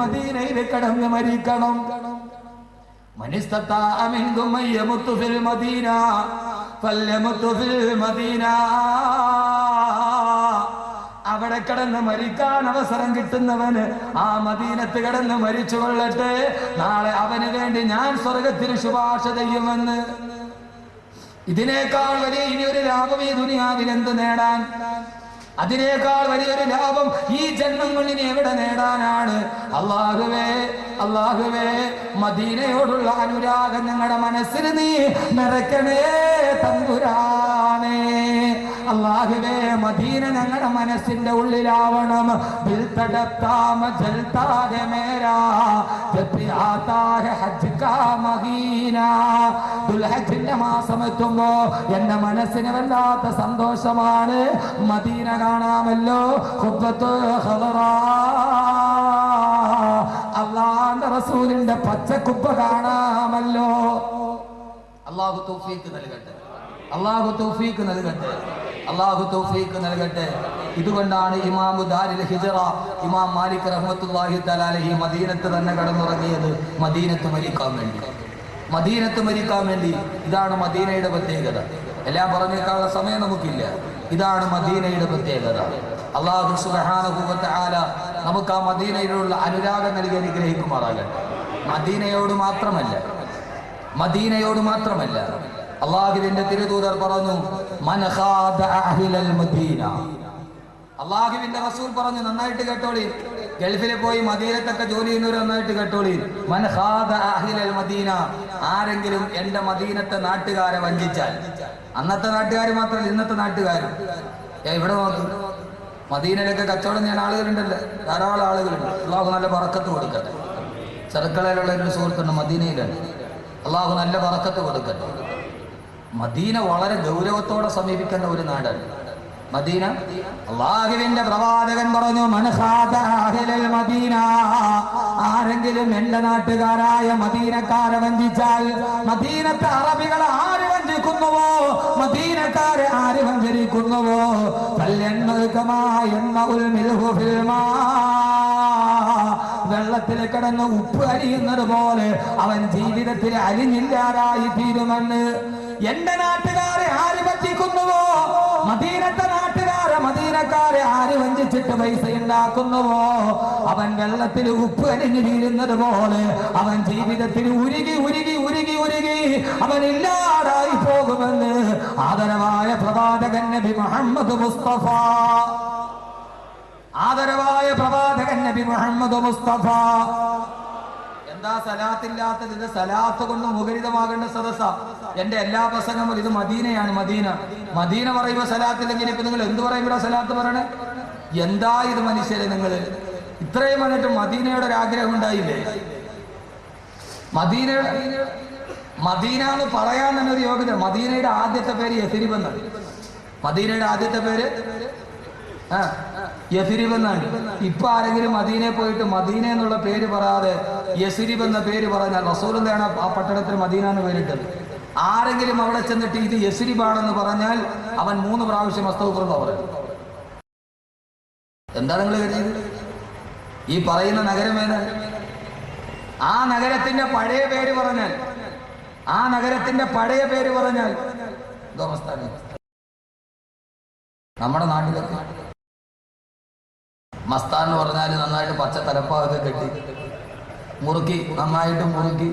മദീനയിൽ കിടന്ന് മരിക്കണം. മനിസ്തതാഅ മിൻകും യമുതു ഫിൽ മദീന ഫൽയമുതു ഫിൽ മദീന. അവിടെ കിടന്ന് മരിക്കാൻ അവസരം കിട്ടുന്നവന് ആ മദീനത്ത് കിടന്ന് മരിച്ചു കൊള്ളട്ടെ. നാളെ അവന് വേണ്ടി ഞാൻ സ്വർഗത്തിൽ ശുപാർശ ചെയ്യുമെന്ന്. ഇതിനേക്കാൾ വലിയ ഇനിയൊരു ലാഭം ഈ ദുനിയാവിൽ എന്ത് നേടാൻ? അതിനേക്കാൾ വലിയൊരു ലാഭം ഈ ജന്മം കൊണ്ടിന് എവിടെ നേടാനാണ്? അല്ലാഹുവേ, അല്ലാഹുവേ, മദീനയോടുള്ള അനുരാഗം ഞങ്ങളുടെ മനസ്സിൽ നീ നിറയ്ക്കണേ തമ്പുരാനേ. അല്ലാഹുവേ, മദീന ഞങ്ങളുടെ മനസ്സിന്റെ ഉള്ളിലാവണം. ദിൽ തടപ്താ മജൽതാ ഹെ മേരാ ജബ് ഭി ആതാ ഹെ ഹജ്ജ് കാ മദീന. ദുൽഹജ്ജിന്റെ മാസം എത്തുമ്പോ എന്റെ മനസ്സിന് വല്ലാത്ത സന്തോഷമാണ്. മദീന കാണാമല്ലോ, ഖുബ്ബത്തുൽ ഖദറാ, അല്ലാഹുവിന്റെ റസൂലിന്റെ പച്ചക്കുബ്ബ കാണാമല്ലോ. അല്ലാഹു തൗഫീഖ് നൽകട്ടെ, അല്ലാഹു തൗഫീഖ് നൽകട്ടെ, അല്ലാഹു തൗഫീഖ് നൽകട്ടെ. ഇതുകൊണ്ടാണ് ഇമാമു ദാരിൽ ഹിജ്റ ഇമാം മാലിക് റഹ്മത്തുള്ളാഹി തആല അലൈഹി മദീനത്ത് തന്നെ കടന്നുറങ്ങിയത് മദീനത്ത് മരിക്കാൻ വേണ്ടി, മദീനത്ത് മരിക്കാൻ വേണ്ടി. ഇതാണ് മദീനയുടെ പ്രത്യേകത. എല്ലാം പറഞ്ഞേക്കാനുള്ള സമയം നമുക്കില്ല. ഇതാണ് മദീനയുടെ പ്രത്യേകത. അല്ലാഹു സുബ്ഹാനഹു വ തആല നമുക്ക് ആ മദീനയിലുള്ള അനുരാഗം നൽകി അനുഗ്രഹിക്കുമാറാകട്ടെ. മദീനയോട് മാത്രമല്ല, മദീനയോട് മാത്രമല്ല, അല്ലാഹുവിന്റെ തിരുദൂതർ പറഞ്ഞു, മൻ ഖാദ അഹ്ലൽ മദീന. അല്ലാഹുവിന്റെ റസൂൽ പറഞ്ഞു, നന്നായിട്ട് കേട്ടോളി, ഗൾഫിൽ പോയി മദീനത്തൊക്കെ ജോലി ചെയ്യുന്നവർ നന്നായിട്ട് കേട്ടോളി. മൻ ഖാദ അഹ്ലൽ മദീന, ആരെങ്കിലും എന്റെ മദീനത്തെ നാട്ടുകാരെ വഞ്ചിച്ചാൽ, അന്നത്തെ നാട്ടുകാർ മാത്രമല്ല ഇന്നത്തെ നാട്ടുകാരും. ഇവിടെ നോക്ക്, മദീനയിലൊക്കെ കച്ചവടം ചെയ്യാൻ ആളുകളുണ്ടല്ലോ, ധാരാളം ആളുകളുണ്ട്. അല്ലാഹു നല്ല ബറക്കത്ത് കൊടുക്കട്ടെ. ചെറുക്കളയിലുള്ള ഒരു സുഹൃത്തുണ്ട് മദീനയിലുണ്ട്. അല്ലാഹു നല്ല ബറക്കത്ത് കൊടുക്കട്ടെ. മദീന വളരെ ഗൗരവത്തോടെ സമീപിക്കുന്ന ഒരു നാടാണ് മദീന. അല്ലാഹുവിന്റെ പ്രവാചകൻ പറഞ്ഞു, മൻ ഖാദ അഹ്ലൽ മദീന, ആരെങ്കിലും എന്റെ നാട്ടുകാരായ മദീനക്കാരെ വഞ്ചിച്ചാൽ, മദീനത്തെ അറബികളെ ആര് വഞ്ചിക്കുന്നുവോ, മദീനക്കാരെ ആര് വഞ്ചരിക്കുന്നുവോ, വെള്ളത്തിൽ കിടന്ന് ഉപ്പ് അരിയുന്നത് പോലെ അവൻ ജീവിതത്തിൽ അരിഞ്ഞില്ലാതായി തീരുമെന്ന്. എന്റെ നാട്ടുകാരെ ആര് വഞ്ചിക്കുന്നുവോ, മദീനത്തെ നാട്ടുകാരെ മദീനക്കാരെ ആര് വഞ്ചിച്ചിട്ട് പൈസ ഉണ്ടാക്കുന്നുവോ, അവൻ വെള്ളത്തിൽ ഉപ്പ് അരിഞ്ഞു വീഴുന്നത് പോലെ അവൻ ജീവിതത്തിൽ ഉരുകി ഉരുകി ഉരുകി ഉരുകി അവൻ ഇല്ലാതായി പോകുമെന്ന് ആദരവായ പ്രവാചകൻ നബി മുഹമ്മദ് മുസ്തഫ, ആദരവായ പ്രവാചകൻ നബി മുഹമ്മദ് മുസ്തഫ. എന്താ സലാത്തില്ലാത്തത്? ഇത് സലാത്ത് കൊണ്ട് മുഖരിതമാകേണ്ട സദസ്സ. എന്റെ എല്ലാ പ്രസംഗവും ഇത് മദീനയാണ്. മദീന, മദീന പറയുമ്പോ സലാത്തില്ലെങ്കിൽ ഇപ്പൊ നിങ്ങൾ എന്ത് പറയും? ഇവിടെ സലാത്ത് പറയണേ? എന്താ ഇത് മനുഷ്യരെ, നിങ്ങൾ ഇത്രയും വന്നിട്ട് മദീനയുടെ ഒരു ആഗ്രഹം ഉണ്ടായില്ലേ? മദീന എന്ന് പറയാൻ തന്നെ ഒരു യോഗ്യത. മദീനയുടെ ആദ്യത്തെ പേര് യഥരിബ് എന്നാണ്. മദീനയുടെ ആദ്യത്തെ പേര് യഥരിബ് എന്നാണ്. ഇപ്പൊ ആരെങ്കിലും മദീനയിൽ പോയിട്ട് മദീന എന്നുള്ള പേര് പറയാതെ യസ്രിബ് എന്ന പേര് പറഞ്ഞാൽ, റസൂലുള്ളാഹിയാണ് ആ പട്ടണത്തിന് മദീന എന്ന് പേരിട്ടത്. ആരെങ്കിലും അവിടെ ചെന്നിട്ട് ഇത് യസ്രിബാണെന്ന് പറഞ്ഞാൽ അവൻ 3 പ്രാവശ്യം അസ്തഗ്ഫിറുല്ലാഹ് പറയും. എന്താ നിങ്ങൾ കരുതിയത്? ഈ പറയുന്ന നഗരം ഏതാണ്? ആ നഗരത്തിന്റെ പഴയ പേര് പറഞ്ഞാൽ, ആ നഗരത്തിന്റെ പഴയ പേര് പറഞ്ഞാൽ നമ്മുടെ നാട്ടിലൊക്കെ മസ്താൻ എന്ന് പറഞ്ഞാൽ നന്നായിട്ട് പച്ച തലപ്പാവൊക്കെ കെട്ടി മുറുക്കി, നന്നായിട്ട് മുറുക്കി,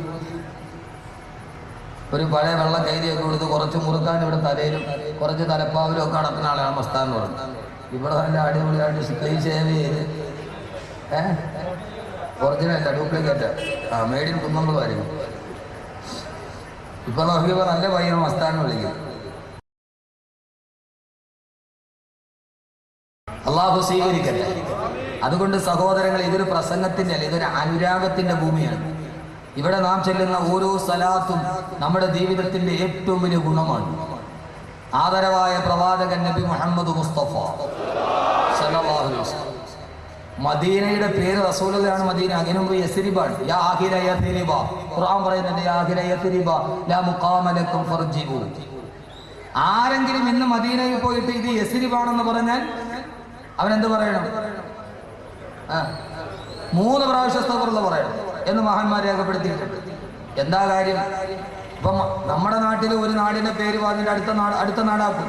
ഒരു പഴയ വെള്ളം കൈരിയൊക്കെ കൊടുത്ത് കുറച്ച് മുറുക്കാൻ ഇവിടെ തലയിലും കുറച്ച് തലപ്പാവിലും ഒക്കെ നടക്കുന്ന ആളാണ് മസ്താൻ എന്ന് പറഞ്ഞത്. ഇവിടെ നല്ല അടിപൊളിയായിട്ട് ക്ലീൻ ഷേവ് ചെയ്ത് ഒറിജിനല്ല, ഡ്യൂപ്ലിക്കേറ്റ് മേഡിൻ കുന്നമ്പ് കാര്യങ്ങൾ. ഇപ്പൊ നോക്കിയപ്പോ നല്ല പയ്യൻ മസ്താൻ വിളിക്കും. അള്ളാഹു സ്വീകരിക്കട്ടെ. അതുകൊണ്ട് സഹോദരങ്ങൾ, ഇതൊരു പ്രസംഗത്തിന്റെ അല്ല, ഇതൊരു അനുരാഗത്തിന്റെ ഭൂമിയാണ്. ഇവിടെ നാം ചെല്ലുന്ന ഓരോ സലാത്തും നമ്മുടെ ജീവിതത്തിന്റെ ഏറ്റവും വലിയ ഗുണമാണ്. ആദരവായ പ്രവാചകൻ നബി മുഹമ്മദ് മുസ്തഫ സല്ലല്ലാഹു അലൈഹി വസല്ലം, മദീനയുടെ പേര് റസൂലുള്ളാഹിയാണ് മദീന. അതിനു മുമ്പ് യസ്രിബാണ്. യാ ആഖിര യസ്രിബ, ഖുർആൻ പറയുന്നുണ്ട്, യാ ആഖിര യസ്രിബ ലാ മുഖാമ ലക്കും ഫർജിഉ. ആരെങ്കിലും ഇന്ന് മദീനയിൽ പോയിട്ട് ഇത് യസ്രിബാണെന്ന് പറഞ്ഞാൽ അവൻ എന്ത് പറയണം? 3 പ്രാവശ്യം അസ്തഗ്ഫിറുല്ലാ പറയണം എന്ന് മഹാന്മാർ രേഖപ്പെടുത്തിയിട്ടുണ്ട്. എന്താ കാര്യം? ഇപ്പം നമ്മുടെ നാട്ടിൽ ഒരു നാടിന്റെ പേര് പറഞ്ഞിട്ട് അടുത്ത നാടാക്കും.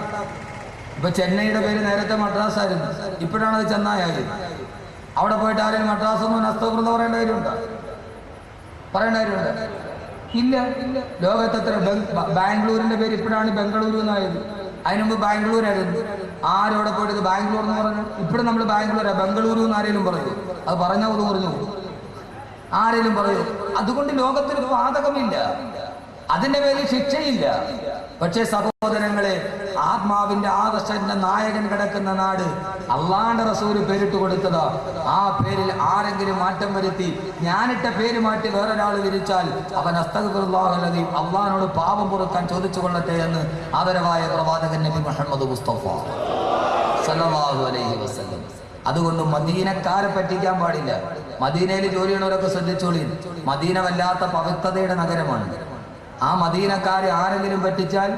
ഇപ്പൊ ചെന്നൈയുടെ പേര് നേരത്തെ മദ്രാസ് ആയിരുന്നു, ഇപ്പോഴാണ് അത് ചെന്നൈയായത്. അവിടെ പോയിട്ട് ആരെങ്കിലും മദ്രാസ് ഒന്നും അസ്തഗ്ഫിറുല്ലാ പറയേണ്ട കാര്യമുണ്ടോ? പറയേണ്ട കാര്യമുണ്ട്? ഇല്ല. ലോകത്തെ ബാംഗ്ലൂരിന്റെ പേര് ഇപ്പോഴാണ് ബംഗളൂരു എന്നായത്. അതിന് മുമ്പ് ബാംഗ്ലൂരായിരുന്നു. ആരോടെ പോയിട്ട് ബാംഗ്ലൂർ എന്ന് പറഞ്ഞു? ഇപ്പോഴും നമ്മൾ ബാംഗ്ലൂരാ, ബംഗളൂരു എന്ന് ആരെങ്കിലും പറയൂ? അത് പറഞ്ഞാൽ അത് പറഞ്ഞു ആരെങ്കിലും പറയൂ? അതുകൊണ്ട് ലോകത്തിൽ വാതകമില്ല, അതിന്റെ പേരിൽ ശിക്ഷയില്ല. പക്ഷേ സഹോദരങ്ങളെ, ആത്മാവിന്റെ ആദർശന്റെ നായകൻ കിടക്കുന്ന നാട് അള്ളാന്റെ റസൂല് പേരിട്ട് കൊടുത്തതാ. ആ പേരിൽ ആരെങ്കിലും മാറ്റം വരുത്തി, ഞാനിട്ട പേര് മാറ്റി വേറൊരാൾ വിരിച്ചാൽ അവൻ അസ്തഗ്ഫിറുല്ലാഹി അള്ളാഹിനോട് പാപം പൊറുക്കാൻ ചോദിച്ചു കൊള്ളട്ടെ എന്ന് ആദരവായ പ്രവാചകൻ നബി മുഹമ്മദ് മുസ്തഫ സല്ലല്ലാഹു അലൈഹി വസല്ലം. അതുകൊണ്ട് മദീനക്കാരെ പറ്റിക്കാൻ പാടില്ല. മദീനയിൽ ജോലി ചെയ്യണവരൊക്കെ ശ്രദ്ധിച്ചോളി. മദീന വല്ലാത്ത പവിത്രതയുടെ നഗരമാണ്. ആ മദീനക്കാരെ ആരെങ്കിലും പറ്റിച്ചാൽ,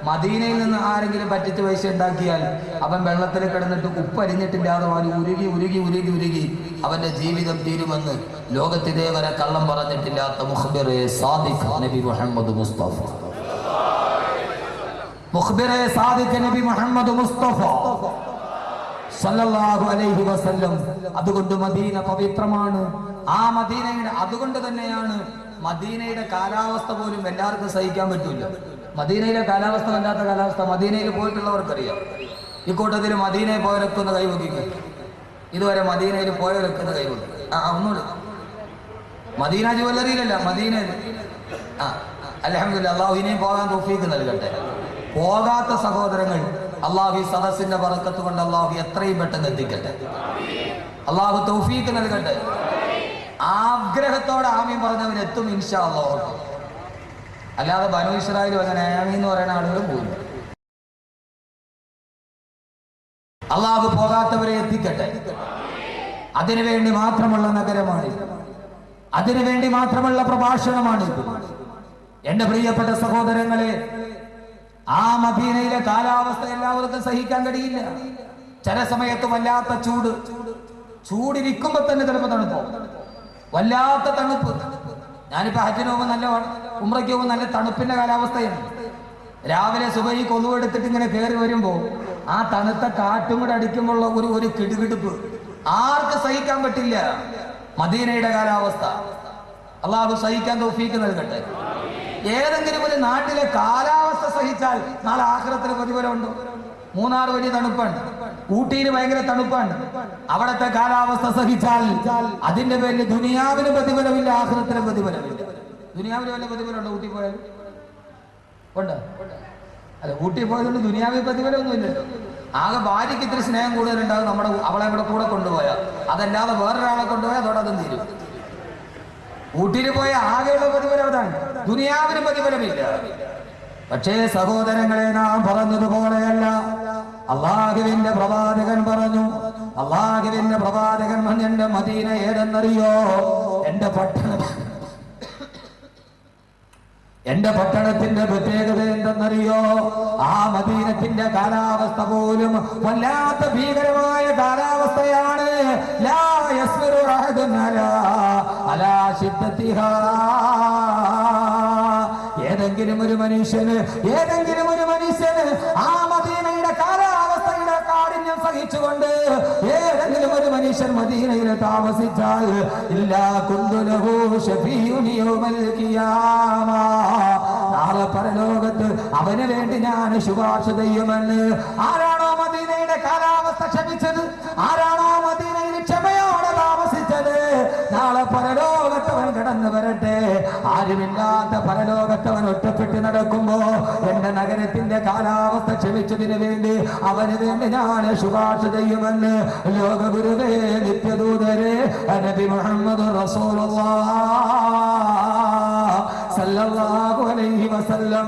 മദീനയിൽ നിന്ന് ആരെങ്കിലും പറ്റിച്ച് പൈസ ഉണ്ടാക്കിയാൽ അവൻ വെള്ളത്തിൽ കിടന്നിട്ട് ഉപ്പരിഞ്ഞിട്ടില്ലാതെ ഉരുകി ഉരുകി ഉരുകി ഉരുകി അവന്റെ ജീവിതം തീരുമെന്ന് ലോകത്തിതേവരെ കള്ളം പറഞ്ഞിട്ടില്ലാത്ത മുഖ്ബിറെ സാദിഖ് നബി മുഹമ്മദ് മുസ്തഫ മുഖ്ബിറെ സാദിഖ് നബി മുഹമ്മദ് മുസ്തഫ സല്ലല്ലാഹു അലൈഹി വസല്ലം. അതുകൊണ്ട് മദീന പവിത്രമാണ്. ആ മദീനയുടെ അതുകൊണ്ട് തന്നെയാണ് മദീനയുടെ കാലാവസ്ഥ പോലും എല്ലാവർക്കും സഹിക്കാൻ പറ്റൂല. മദീനയിലെ കാലാവസ്ഥ വല്ലാത്ത കാലാവസ്ഥ. മദീനയിൽ പോയിട്ടുള്ളവർക്കറിയാം. ഇക്കൂട്ടത്തിൽ മദീനയിൽ പോയവരൊക്കെ കൈവക്കിക്കും. ഇതുവരെ മദീനയിൽ പോയവരൊക്കെ കൈവക്കും. ഒന്നുകൂടി മദീന ജുവല്ലറിയിലല്ല, മദീനയിൽ. അൽഹംദുലില്ലാഹ്, അല്ലാഹു ഇനിയും പോകാൻ തൗഫീഖ് നൽകട്ടെ. പോകാത്ത സഹോദരങ്ങൾ അല്ലാഹു ഈ സദസ്സിന്റെ ബറക്കത്ത് കൊണ്ട് അല്ലാഹു എത്രയും പെട്ടെന്ന് എത്തിക്കട്ടെ. അല്ലാഹു തൗഫീഖ് നൽകട്ടെ. ആഗ്രഹത്തോടെ ആമീൻ പറഞ്ഞവൻ എത്തും ഇൻഷാ അല്ലാഹ്. അല്ലാതെ ബനൂ ഇസ്രായേലും അങ്ങനെ ആമീൻ എന്ന് പറയുന്ന ആളുകളും പോയില്ല. അല്ലാഹു പോകാത്തവരെ എത്തിക്കട്ടെ. അതിനുവേണ്ടി മാത്രമുള്ള നഗരമാണ്, അതിനുവേണ്ടി മാത്രമുള്ള പ്രഭാഷണമാണ്. എന്റെ പ്രിയപ്പെട്ട സഹോദരങ്ങളെ, ആ മദീനയിലെ കാലാവസ്ഥ എല്ലാവർക്കും സഹിക്കാൻ കഴിയില്ല. ചില സമയത്ത് വല്ലാത്ത ചൂടിരിക്കുമ്പോ തന്നെ ചിലപ്പോൾ തണുപ്പോ, വല്ലാത്ത തണുപ്പ്. ഞാനിപ്പോ ഹജ്ജിന് പോകുമ്പോൾ നല്ല ഉംറയ്ക്ക് പോകുമ്പോൾ നല്ല തണുപ്പിന്റെ കാലാവസ്ഥയാണ്. രാവിലെ സുബഹി കൊലുവെടുത്തിട്ട് ഇങ്ങനെ കയറി വരുമ്പോ ആ തണുത്ത കാറ്റും കൂടെ അടിക്കുമ്പോൾ ഒരു കിടുകിടുപ്പ് ആർക്ക് സഹിക്കാൻ പറ്റില്ല. മദീനയുടെ കാലാവസ്ഥ അല്ലാഹു സഹിക്കാൻ തൗഫീഖ് നൽകട്ടെ. ഏതെങ്കിലും ഒരു നാട്ടിലെ കാലാവസ്ഥ സഹിച്ചാൽ നാളെ ആഖിറത്തിൽ പ്രതിഫലമുണ്ടോ? മൂന്നാർ വലിയ തണുപ്പാണ്, ഊട്ടിയിൽ ഭയങ്കര തണുപ്പാണ്. അവിടുത്തെ കാലാവസ്ഥ സഹിച്ചാൽ അതിന്റെ പേരിൽ ദുനിയാവിന് പ്രതിഫലമില്ല, ആഖിറത്തിന് പ്രതിഫലമില്ല. ദുനിയാവിന് വല്ല പ്രതിഫലമുണ്ടോ? ഊട്ടി പോയാൽ ഉണ്ട്? അല്ല, ഊട്ടി പോയതുകൊണ്ട് ദുനിയാവിൽ പ്രതിഫലമൊന്നുമില്ലല്ലോ. ആകെ ഭാര്യയ്ക്ക് ഇത്തിരി സ്നേഹം കൂടുതലുണ്ടാകും നമ്മുടെ അവളെ ഇവിടെ കൂടെ കൊണ്ടുപോയാൽ. അതല്ലാതെ വേറൊരാളെ കൊണ്ടുപോയാൽ അതോടെ അതും തീരും. ഊട്ടിയിൽ പോയ ആകെയുള്ള പ്രതിഫലം അതാണ്, ദുനിയാവിന് പ്രതിഫലമില്ല. പക്ഷേ സഹോദരങ്ങളെ, നാം പറഞ്ഞതുപോലെയല്ല. അള്ളാഹുവിന്റെ പ്രവാചകൻ പറഞ്ഞു, അള്ളാഹുവിന്റെ പ്രവാചകൻ പറഞ്ഞു, എന്റെ മദീന ഏതെന്നറിയോ? എന്റെ പട്ടണത്തിന്റെ പ്രത്യേകത എന്തെന്നറിയോ? ആ മദീനത്തിന്റെ കാലാവസ്ഥ പോലും വല്ലാത്ത ഭീകരമായ കാലാവസ്ഥയാണ്. ലാ യസ്ബിറു അഹദുൻ അലാ ശിദ്ദതിഹാ. ഏതെങ്കിലും ഒരു മനുഷ്യന് ആ മദീനയുടെ കാലാവസ്ഥയുടെ കാഠിന്യം സഹിച്ചുകൊണ്ട് ഏതെങ്കിലും ഒരു മനുഷ്യൻ മദീനയിൽ താമസിച്ചാൽ ഇല്ലാ കുന്തു ലഹു ശഫീഉൻ യൗമൽ ഖിയാമ, നാളെ പരലോകത്ത് അവന് വേണ്ടി ഞാൻ ശുപാർശ ചെയ്യുമെന്ന്. ആരാണോ മദീനയുടെ കാലാവസ്ഥ ക്ഷമിച്ചത്, ആരാണോ മദീനയിൽ ക്ഷമയോടെ താമസിച്ചത്, നാളെ പരലോകത്തവൻ കടന്നു വരട്ടെ. ആരുമില്ലാത്ത പരലോകത്തവൻ ഒറ്റപ്പെട്ട് നടക്കുമ്പോ എന്റെ നഗരത്തിന്റെ കാലാവസ്ഥ ക്ഷമിച്ചതിന് വേണ്ടി അവന് വേണ്ടി ഞാൻ ശുപാർശ ചെയ്യുമെന്ന് ലോകഗുരുവേ, നിത്യദൂതരെ, നബി മുഹമ്മദ് റസൂലുള്ളാഹ് സല്ലല്ലാഹു അലൈഹി വസല്ലം.